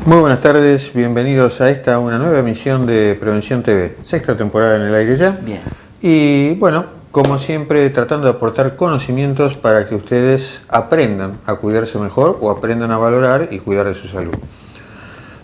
Muy buenas tardes, bienvenidos a una nueva emisión de Prevención TV, sexta temporada en el aire ya. Bien. Y bueno, como siempre, tratando de aportar conocimientos para que ustedes aprendan a cuidarse mejor o aprendan a valorar y cuidar de su salud.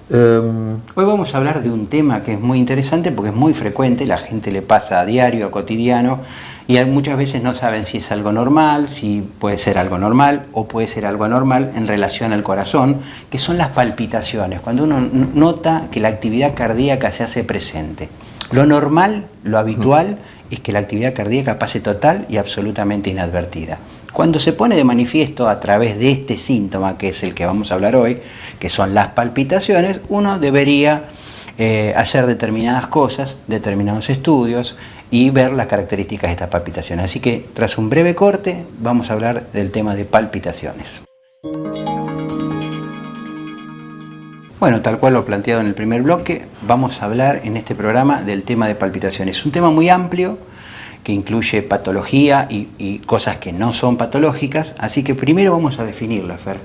Hoy vamos a hablar de un tema que es muy interesante porque es muy frecuente, la gente le pasa a diario, a cotidiano, y muchas veces no saben si es algo normal, si puede ser algo normal o puede ser algo anormal en relación al corazón, que son las palpitaciones, cuando uno nota que la actividad cardíaca se hace presente. Lo normal, lo habitual, es que la actividad cardíaca pase total y absolutamente inadvertida. Cuando se pone de manifiesto a través de este síntoma, que es el que vamos a hablar hoy, que son las palpitaciones, uno debería hacer determinadas cosas, determinados estudios y ver las características de estas palpitaciones. Así que tras un breve corte vamos a hablar del tema de palpitaciones. Bueno, tal cual lo planteado en el primer bloque, vamos a hablar en este programa del tema de palpitaciones. Es un tema muy amplio que incluye patología y cosas que no son patológicas, así que primero vamos a definirla, Fer.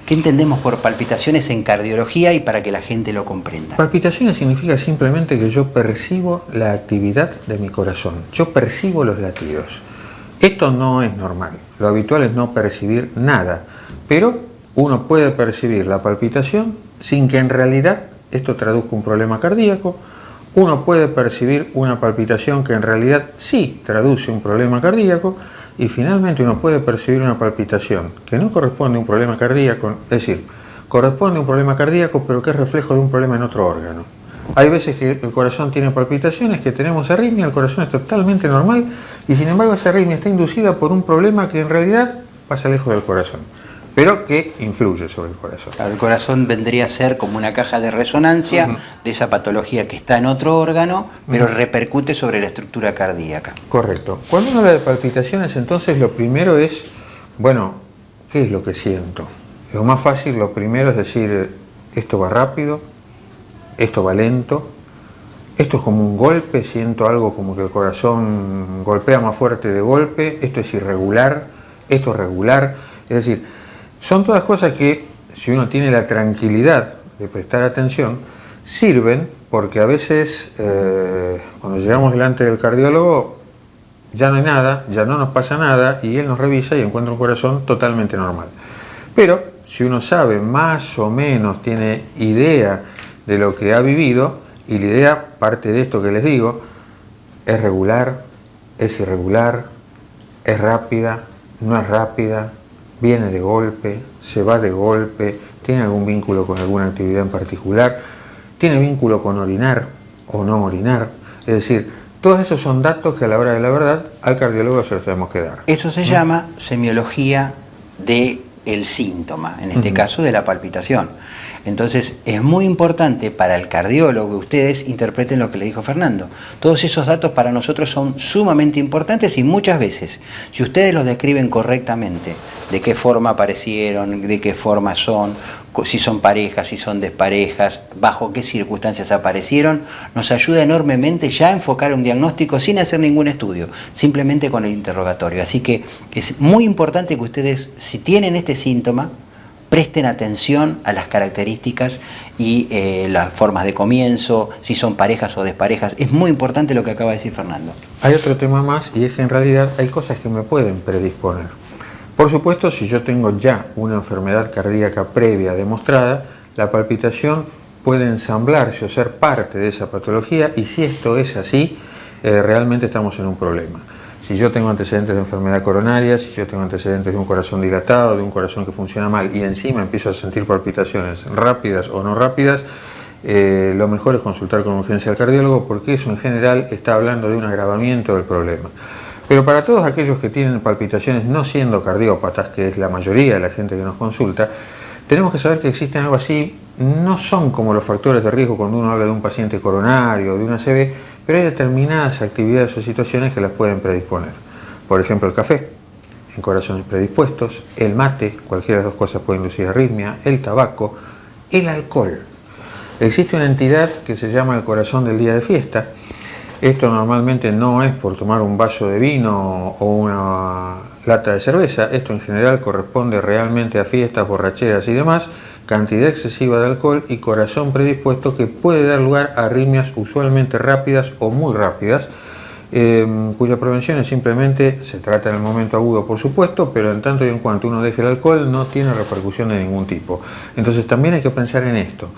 ¿Qué entendemos por palpitaciones en cardiología y para que la gente lo comprenda? Palpitaciones significa simplemente que yo percibo la actividad de mi corazón, yo percibo los latidos. Esto no es normal, lo habitual es no percibir nada, pero uno puede percibir la palpitación sin que en realidad esto traduzca un problema cardíaco. Uno puede percibir una palpitación que en realidad sí traduce un problema cardíaco, y finalmente uno puede percibir una palpitación que no corresponde a un problema cardíaco, es decir, corresponde a un problema cardíaco pero que es reflejo de un problema en otro órgano. Hay veces que el corazón tiene palpitaciones, que tenemos arritmia, el corazón es totalmente normal y sin embargo esa arritmia está inducida por un problema que en realidad pasa lejos del corazón, pero que influye sobre el corazón. El corazón vendría a ser como una caja de resonancia de esa patología que está en otro órgano, pero repercute sobre la estructura cardíaca. Correcto. Cuando uno habla de palpitaciones, entonces lo primero es, bueno, ¿qué es lo que siento? Lo más fácil, lo primero es decir, esto va rápido, esto va lento, esto es como un golpe, siento algo como que el corazón golpea más fuerte de golpe, esto es irregular, esto es regular, es decir, son todas cosas que, si uno tiene la tranquilidad de prestar atención, sirven porque a veces cuando llegamos delante del cardiólogo ya no hay nada, ya no nos pasa nada y él nos revisa y encuentra un corazón totalmente normal. Pero si uno sabe más o menos, tiene idea de lo que ha vivido, y la idea, parte de esto que les digo, es regular, es irregular, es rápida, no es rápida, viene de golpe, se va de golpe, tiene algún vínculo con alguna actividad en particular, tiene vínculo con orinar o no orinar, es decir, todos esos son datos que a la hora de la verdad al cardiólogo se los tenemos que dar. Eso se llama semiología del síntoma, en este caso de la palpitación. Entonces es muy importante para el cardiólogo que ustedes interpreten lo que le dijo Fernando. Todos esos datos para nosotros son sumamente importantes y muchas veces, si ustedes los describen correctamente, de qué forma aparecieron, de qué forma son, si son parejas, si son desparejas, bajo qué circunstancias aparecieron, nos ayuda enormemente ya a enfocar un diagnóstico sin hacer ningún estudio, simplemente con el interrogatorio. Así que es muy importante que ustedes, si tienen este síntoma, presten atención a las características y las formas de comienzo, si son parejas o desparejas. Es muy importante lo que acaba de decir Fernando. Hay otro tema más, y es que en realidad hay cosas que me pueden predisponer. Por supuesto, si yo tengo ya una enfermedad cardíaca previa demostrada, la palpitación puede ensamblarse o ser parte de esa patología, y si esto es así, realmente estamos en un problema. Si yo tengo antecedentes de enfermedad coronaria, si yo tengo antecedentes de un corazón dilatado, de un corazón que funciona mal, y encima empiezo a sentir palpitaciones rápidas o no rápidas, lo mejor es consultar con urgencia al cardiólogo, porque eso en general está hablando de un agravamiento del problema. Pero para todos aquellos que tienen palpitaciones no siendo cardiópatas, que es la mayoría de la gente que nos consulta, tenemos que saber que existen algo así. No son como los factores de riesgo cuando uno habla de un paciente coronario o de una ACV, pero hay determinadas actividades o situaciones que las pueden predisponer. Por ejemplo, el café, en corazones predispuestos; el mate, cualquiera de las dos cosas puede inducir arritmia; el tabaco; el alcohol. Existe una entidad que se llama el corazón del día de fiesta. Esto normalmente no es por tomar un vaso de vino o una lata de cerveza. Esto en general corresponde realmente a fiestas, borracheras y demás, cantidad excesiva de alcohol y corazón predispuesto, que puede dar lugar a arritmias usualmente rápidas o muy rápidas, cuya prevención es simplemente, se trata en el momento agudo por supuesto, pero en tanto y en cuanto uno deje el alcohol no tiene repercusión de ningún tipo. Entonces también hay que pensar en esto,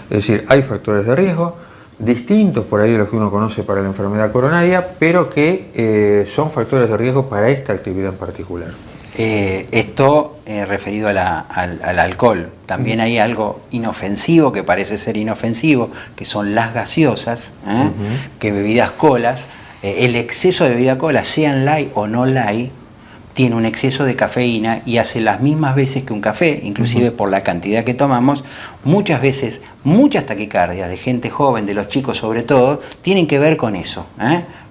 es decir, hay factores de riesgo distintos por ahí de los que uno conoce para la enfermedad coronaria, pero que son factores de riesgo para esta actividad en particular. Esto referido al alcohol. También hay algo inofensivo, que parece ser inofensivo, que son las gaseosas, que bebidas colas. El exceso de bebida cola, sean light o no light, tiene un exceso de cafeína y hace las mismas veces que un café, inclusive por la cantidad que tomamos. Muchas veces, muchas taquicardias de gente joven, de los chicos sobre todo, tienen que ver con eso,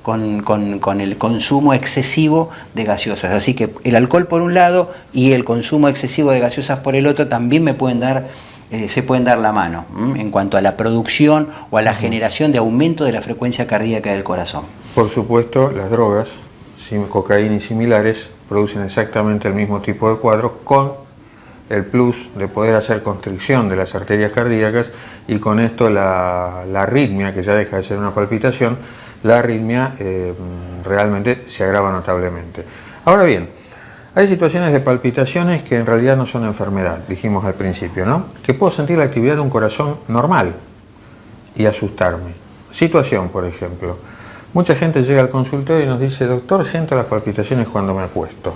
con el consumo excesivo de gaseosas. Así que el alcohol por un lado y el consumo excesivo de gaseosas por el otro también se pueden dar la mano en cuanto a la producción o a la generación de aumento de la frecuencia cardíaca del corazón. Por supuesto, las drogas, cocaína y similares, producen exactamente el mismo tipo de cuadros, con el plus de poder hacer constricción de las arterias cardíacas, y con esto la arritmia, que ya deja de ser una palpitación, la arritmia realmente se agrava notablemente. Ahora bien, hay situaciones de palpitaciones que en realidad no son enfermedad, dijimos al principio, ¿no? Que puedo sentir la actividad de un corazón normal y asustarme. Situación, por ejemplo. Mucha gente llega al consultorio y nos dice: doctor, siento las palpitaciones cuando me acuesto.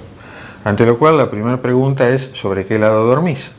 Ante lo cual la primera pregunta es: ¿sobre qué lado dormís?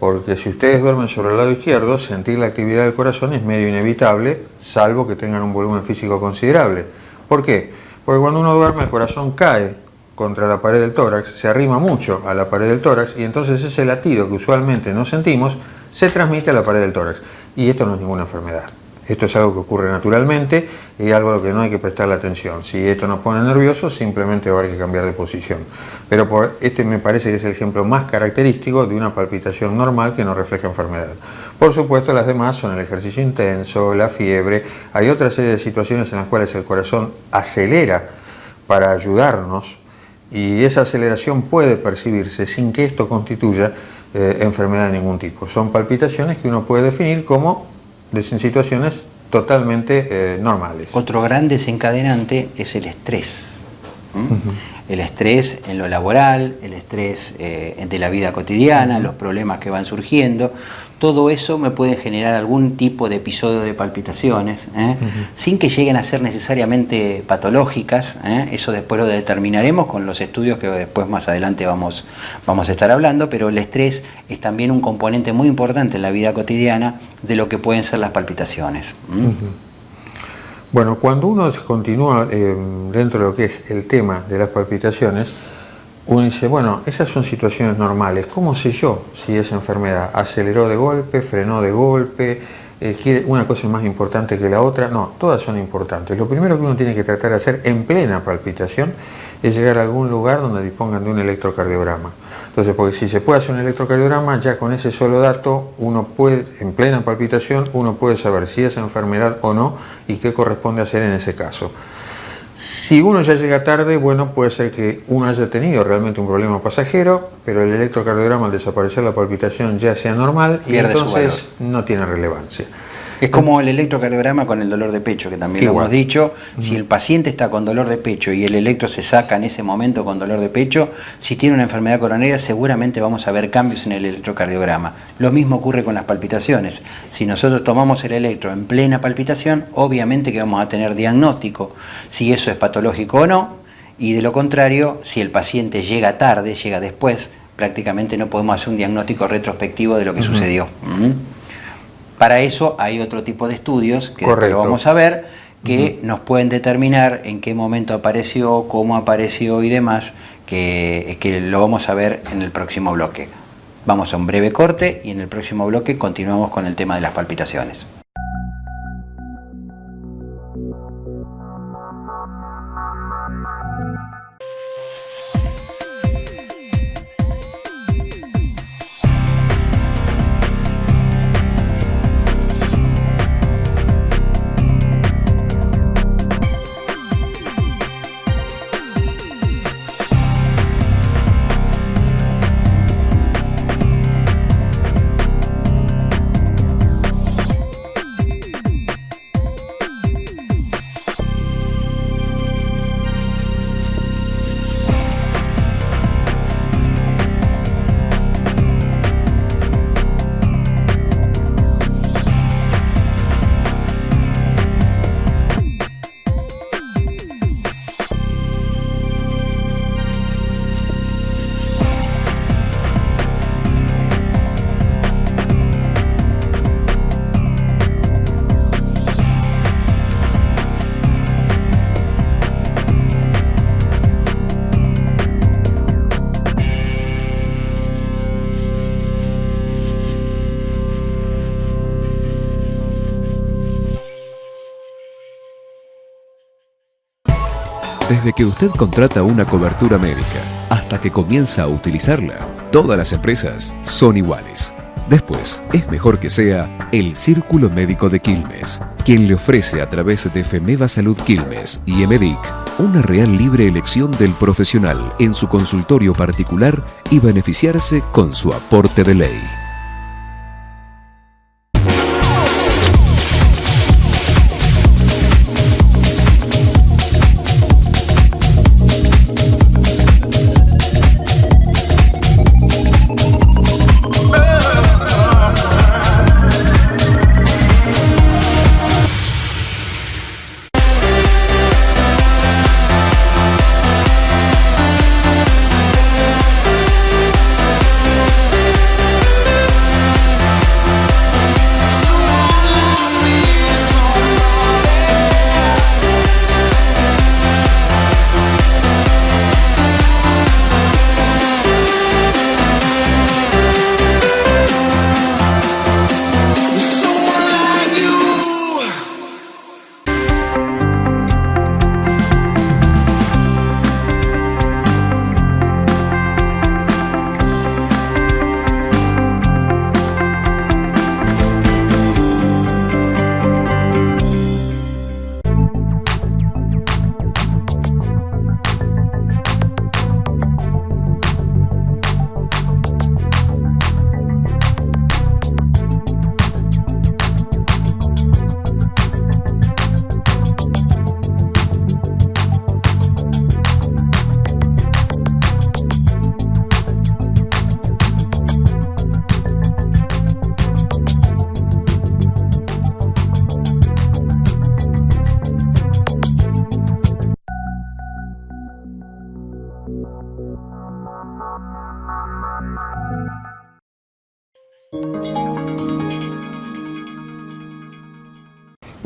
Porque si ustedes duermen sobre el lado izquierdo, sentir la actividad del corazón es medio inevitable, salvo que tengan un volumen físico considerable. ¿Por qué? Porque cuando uno duerme el corazón cae contra la pared del tórax, se arrima mucho a la pared del tórax, y entonces ese latido que usualmente no sentimos se transmite a la pared del tórax. Y esto no es ninguna enfermedad. Esto es algo que ocurre naturalmente y algo a lo que no hay que prestarle atención. Si esto nos pone nerviosos, simplemente va a haber que cambiar de posición. Pero este me parece que es el ejemplo más característico de una palpitación normal que no refleja enfermedad. Por supuesto, las demás son el ejercicio intenso, la fiebre. Hay otra serie de situaciones en las cuales el corazón acelera para ayudarnos, y esa aceleración puede percibirse sin que esto constituya enfermedad de ningún tipo. Son palpitaciones que uno puede definir como en situaciones totalmente normales. Otro gran desencadenante es el estrés. El estrés en lo laboral, el estrés de la vida cotidiana, los problemas que van surgiendo. Todo eso me puede generar algún tipo de episodio de palpitaciones, sin que lleguen a ser necesariamente patológicas. Eso después lo determinaremos con los estudios que después más adelante vamos a estar hablando, pero el estrés es también un componente muy importante en la vida cotidiana de lo que pueden ser las palpitaciones. Bueno, cuando uno continúa dentro de lo que es el tema de las palpitaciones, Uno dice, bueno, esas son situaciones normales. ¿Cómo sé yo si esa enfermedad aceleró de golpe, frenó de golpe, una cosa es más importante que la otra? No, todas son importantes. Lo primero que uno tiene que tratar de hacer en plena palpitación es llegar a algún lugar donde dispongan de un electrocardiograma. Entonces, porque si se puede hacer un electrocardiograma, ya con ese solo dato, uno puede, en plena palpitación, uno puede saber si es enfermedad o no y qué corresponde hacer en ese caso. Si uno ya llega tarde, bueno, puede ser que uno haya tenido realmente un problema pasajero, pero el electrocardiograma al desaparecer la palpitación ya sea normal y entonces no tiene relevancia. Es como el electrocardiograma con el dolor de pecho, que también lo hemos dicho. Si el paciente está con dolor de pecho y el electro se saca en ese momento con dolor de pecho, si tiene una enfermedad coronaria seguramente vamos a ver cambios en el electrocardiograma. Lo mismo ocurre con las palpitaciones. Si nosotros tomamos el electro en plena palpitación, obviamente que vamos a tener diagnóstico si eso es patológico o no, y de lo contrario, si el paciente llega tarde, llega después, prácticamente no podemos hacer un diagnóstico retrospectivo de lo que sucedió. Para eso hay otro tipo de estudios, que después lo vamos a ver, que nos pueden determinar en qué momento apareció, cómo apareció y demás, que lo vamos a ver en el próximo bloque. Vamos a un breve corte y en el próximo bloque continuamos con el tema de las palpitaciones. Desde que usted contrata una cobertura médica hasta que comienza a utilizarla, todas las empresas son iguales. Después, es mejor que sea el Círculo Médico de Quilmes, quien le ofrece a través de Femeva Salud Quilmes y Emedic una real libre elección del profesional en su consultorio particular y beneficiarse con su aporte de ley.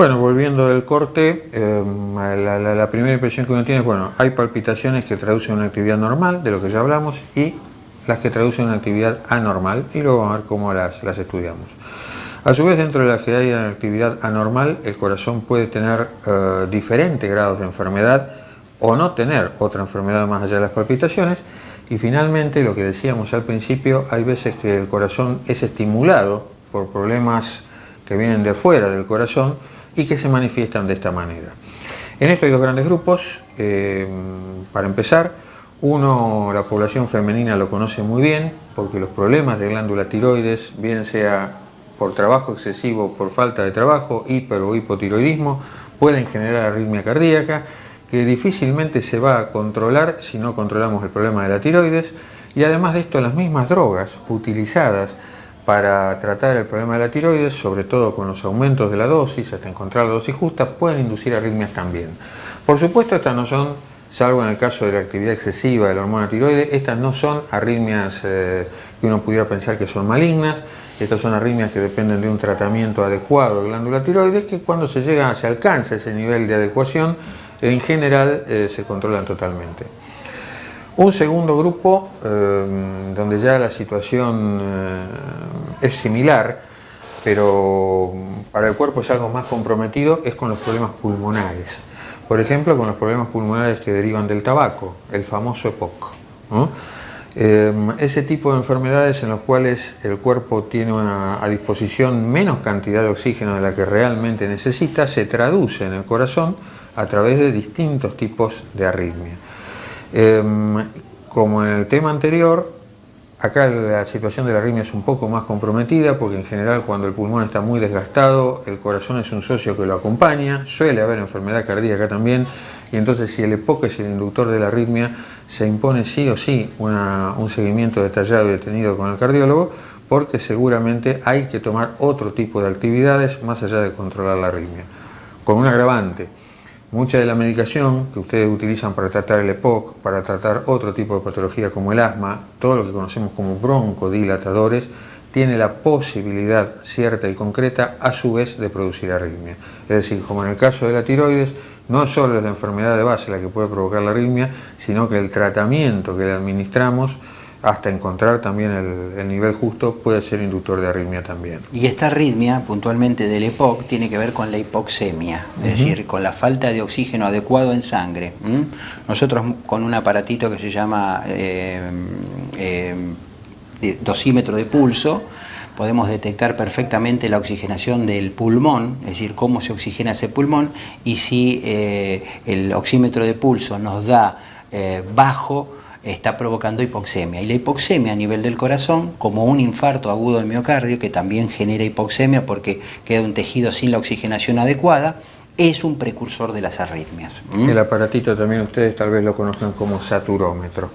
Bueno, volviendo del corte, la primera impresión que uno tiene es, bueno, hay palpitaciones que traducen una actividad normal, de lo que ya hablamos, y las que traducen una actividad anormal, y luego vamos a ver cómo las estudiamos. A su vez, dentro de las que hay una actividad anormal, el corazón puede tener diferentes grados de enfermedad o no tener otra enfermedad más allá de las palpitaciones. Y finalmente, lo que decíamos al principio, hay veces que el corazón es estimulado por problemas que vienen de fuera del corazón y que se manifiestan de esta manera. En esto hay dos grandes grupos. Para empezar, uno, la población femenina lo conoce muy bien, porque los problemas de glándula tiroides, bien sea por trabajo excesivo, por falta de trabajo, hiper o hipotiroidismo, pueden generar arritmia cardíaca, que difícilmente se va a controlar si no controlamos el problema de la tiroides. Y además de esto, las mismas drogas utilizadas para tratar el problema de la tiroides, sobre todo con los aumentos de la dosis hasta encontrar la dosis justa, pueden inducir arritmias también. Por supuesto, estas no son, salvo en el caso de la actividad excesiva de la hormona tiroides, estas no son arritmias que uno pudiera pensar que son malignas. Estas son arritmias que dependen de un tratamiento adecuado de glándula tiroides, que cuando se alcanza ese nivel de adecuación, en general se controlan totalmente. Un segundo grupo, donde ya la situación es similar, pero para el cuerpo es algo más comprometido, es con los problemas pulmonares. Por ejemplo, con los problemas pulmonares que derivan del tabaco, el famoso EPOC, ¿no? Ese tipo de enfermedades en los cuales el cuerpo tiene a disposición menos cantidad de oxígeno de la que realmente necesita, se traduce en el corazón a través de distintos tipos de arritmia. Como en el tema anterior, acá la situación de la arritmia es un poco más comprometida, porque en general cuando el pulmón está muy desgastado, el corazón es un socio que lo acompaña, suele haber enfermedad cardíaca también, y entonces si el EPOC es el inductor de la arritmia, se impone sí o sí un seguimiento detallado y detenido con el cardiólogo, porque seguramente hay que tomar otro tipo de actividades más allá de controlar la arritmia. Con un agravante: mucha de la medicación que ustedes utilizan para tratar el EPOC, para tratar otro tipo de patología como el asma, todo lo que conocemos como broncodilatadores, tiene la posibilidad cierta y concreta a su vez de producir arritmia. Es decir, como en el caso de la tiroides, no solo es la enfermedad de base la que puede provocar la arritmia, sino que el tratamiento que le administramos hasta encontrar también el nivel justo puede ser inductor de arritmia también. Y esta arritmia, puntualmente del EPOC, tiene que ver con la hipoxemia, es decir, con la falta de oxígeno adecuado en sangre. Nosotros con un aparatito que se llama dosímetro de pulso, podemos detectar perfectamente la oxigenación del pulmón, es decir, cómo se oxigena ese pulmón, y si el oxímetro de pulso nos da bajo, está provocando hipoxemia. Y la hipoxemia a nivel del corazón, como un infarto agudo del miocardio, que también genera hipoxemia porque queda un tejido sin la oxigenación adecuada, es un precursor de las arritmias. El aparatito también ustedes tal vez lo conozcan como saturómetro.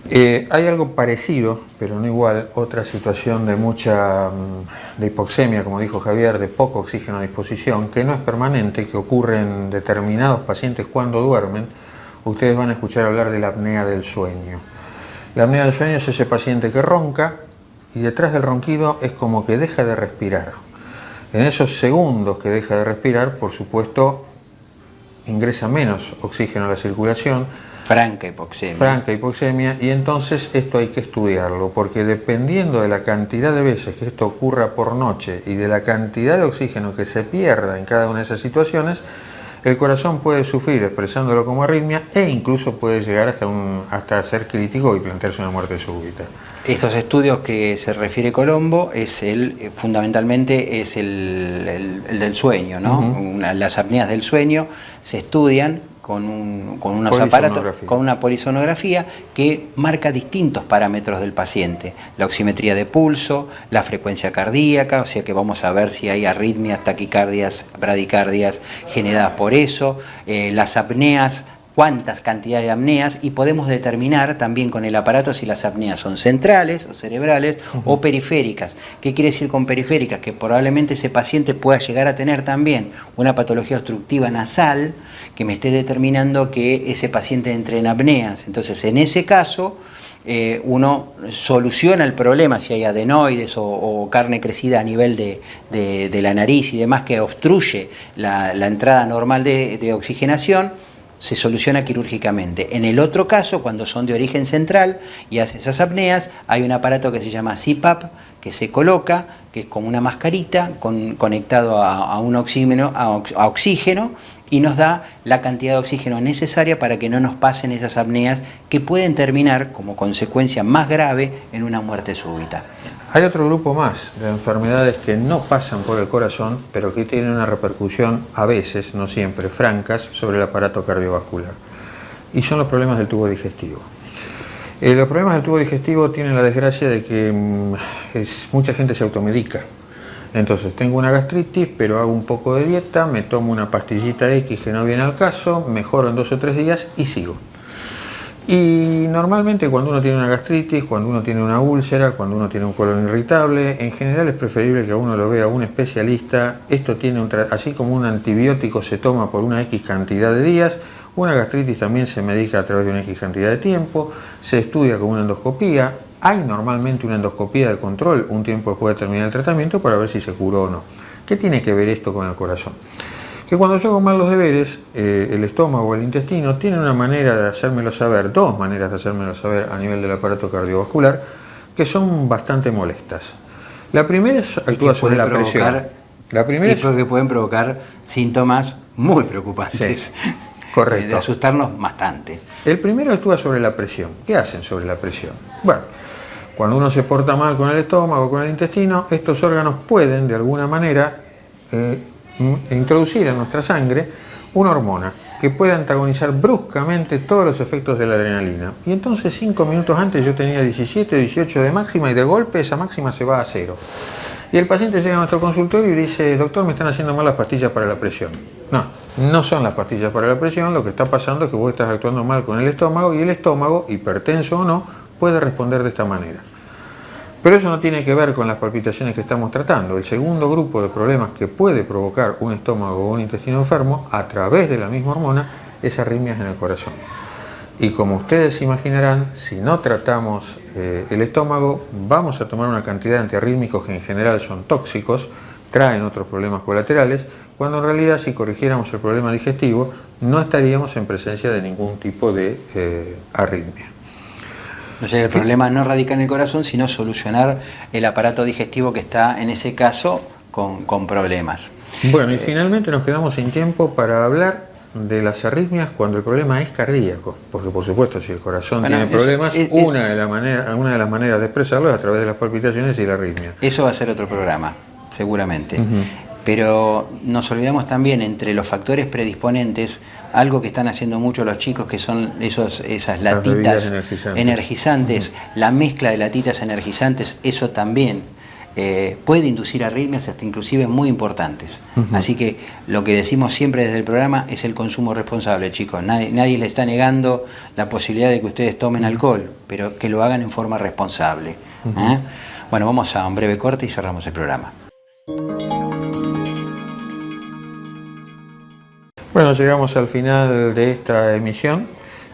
Hay algo parecido, pero no igual, otra situación de de hipoxemia, como dijo Javier, de poco oxígeno a disposición, que no es permanente, que ocurre en determinados pacientes cuando duermen. Ustedes van a escuchar hablar de la apnea del sueño. La apnea del sueño es ese paciente que ronca y detrás del ronquido es como que deja de respirar. En esos segundos que deja de respirar, por supuesto, ingresa menos oxígeno a la circulación. Franca hipoxemia. Franca hipoxemia, y entonces esto hay que estudiarlo, porque dependiendo de la cantidad de veces que esto ocurra por noche y de la cantidad de oxígeno que se pierda en cada una de esas situaciones, el corazón puede sufrir expresándolo como arritmia e incluso puede llegar hasta ser crítico y plantearse una muerte súbita. Estos estudios que se refiere Colombo fundamentalmente es el del sueño, ¿no? Las apneas del sueño se estudian con unos aparatos, con una polisonografía que marca distintos parámetros del paciente. La oximetría de pulso, la frecuencia cardíaca, o sea que vamos a ver si hay arritmias, taquicardias, bradicardias generadas por eso, las apneas, cuántas cantidades de apneas, y podemos determinar también con el aparato si las apneas son centrales o cerebrales o periféricas. ¿Qué quiere decir con periféricas? Que probablemente ese paciente pueda llegar a tener también una patología obstructiva nasal que me esté determinando que ese paciente entre en apneas. Entonces, en ese caso, uno soluciona el problema si hay adenoides o carne crecida a nivel de la nariz y demás que obstruye la entrada normal de oxigenación, se soluciona quirúrgicamente. En el otro caso, cuando son de origen central y hacen esas apneas, hay un aparato que se llama CPAP, que se coloca, que es como una mascarita conectado a un oxígeno, a oxígeno, y nos da la cantidad de oxígeno necesaria para que no nos pasen esas apneas que pueden terminar como consecuencia más grave en una muerte súbita. Hay otro grupo más de enfermedades que no pasan por el corazón, pero que tienen una repercusión a veces, no siempre, francas, sobre el aparato cardiovascular. Y son los problemas del tubo digestivo. Los problemas del tubo digestivo tienen la desgracia de que mucha gente se automedica. Entonces tengo una gastritis, pero hago un poco de dieta, me tomo una pastillita X que no viene al caso, mejoro en 2 o 3 días y sigo. Y normalmente cuando uno tiene una gastritis, cuando uno tiene una úlcera, cuando uno tiene un colon irritable, en general es preferible que a uno lo vea un especialista. Esto tiene así como un antibiótico se toma por una X cantidad de días, una gastritis también se medica a través de una X cantidad de tiempo, se estudia con una endoscopía. Hay normalmente una endoscopía de control un tiempo después de terminar el tratamiento para ver si se curó o no. ¿Qué tiene que ver esto con el corazón? Que cuando yo hago mal los deberes, el estómago o el intestino tienen una manera de hacérmelo saber, 2 maneras de hacérmelo saber a nivel del aparato cardiovascular, que son bastante molestas. La primera es actúa sobre la presión. La primera es que pueden provocar síntomas muy preocupantes. Sí, correcto. De asustarnos bastante. El primero actúa sobre la presión. ¿Qué hacen sobre la presión? Bueno, cuando uno se porta mal con el estómago o con el intestino, estos órganos pueden de alguna manera introducir en nuestra sangre una hormona que puede antagonizar bruscamente todos los efectos de la adrenalina. Y entonces 5 minutos antes yo tenía 17 o 18 de máxima y de golpe esa máxima se va a 0. Y el paciente llega a nuestro consultorio y dice: doctor, me están haciendo mal las pastillas para la presión. No son las pastillas para la presión, lo que está pasando es que vos estás actuando mal con el estómago y el estómago, hipertenso o no, puede responder de esta manera. Pero eso no tiene que ver con las palpitaciones que estamos tratando. El segundo grupo de problemas que puede provocar un estómago o un intestino enfermo a través de la misma hormona es arritmias en el corazón. Y como ustedes imaginarán, si no tratamos el estómago, vamos a tomar una cantidad de antiarrítmicos que en general son tóxicos, traen otros problemas colaterales, cuando en realidad si corrigiéramos el problema digestivo no estaríamos en presencia de ningún tipo de arritmia. O sea, el problema no radica en el corazón, sino solucionar el aparato digestivo que está, en ese caso, con problemas. Bueno, y finalmente nos quedamos sin tiempo para hablar de las arritmias cuando el problema es cardíaco, porque por supuesto si el corazón tiene problemas, una de las maneras de expresarlo es a través de las palpitaciones y la arritmia. Eso va a ser otro programa, seguramente. Pero nos olvidamos también, entre los factores predisponentes, algo que están haciendo mucho los chicos, que son esas latitas energizantes, la mezcla de latitas energizantes, eso también puede inducir arritmias hasta inclusive muy importantes. Así que lo que decimos siempre desde el programa es el consumo responsable, chicos. Nadie le está negando la posibilidad de que ustedes tomen alcohol, pero que lo hagan en forma responsable. Bueno, vamos a un breve corte y cerramos el programa. Bueno, llegamos al final de esta emisión.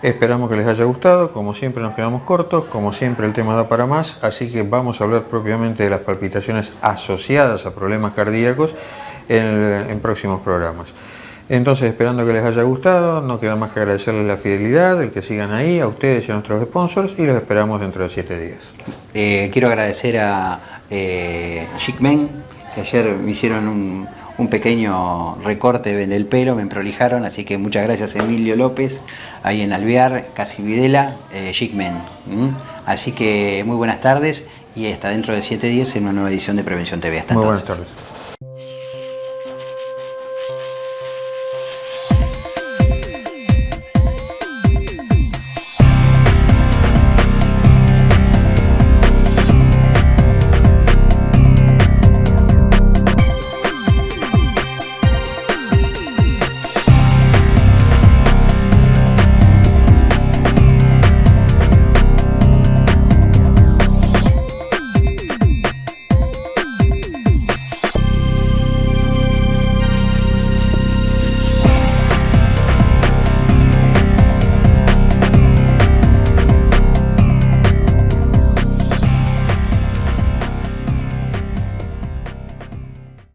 Esperamos que les haya gustado. Como siempre nos quedamos cortos, como siempre el tema da para más, así que vamos a hablar propiamente de las palpitaciones asociadas a problemas cardíacos en próximos programas. Entonces, esperando que les haya gustado, no queda más que agradecerles la fidelidad, el que sigan ahí, a ustedes y a nuestros sponsors, y los esperamos dentro de 7 días. Quiero agradecer a Chic-Men, que ayer me hicieron un pequeño recorte del pelo, me prolijaron, así que muchas gracias Emilio López, ahí en Alvear, Casi Videla, Chic-Men. Así que muy buenas tardes y hasta dentro de 7 días en una nueva edición de Prevención TV. Hasta entonces. Muy buenas tardes.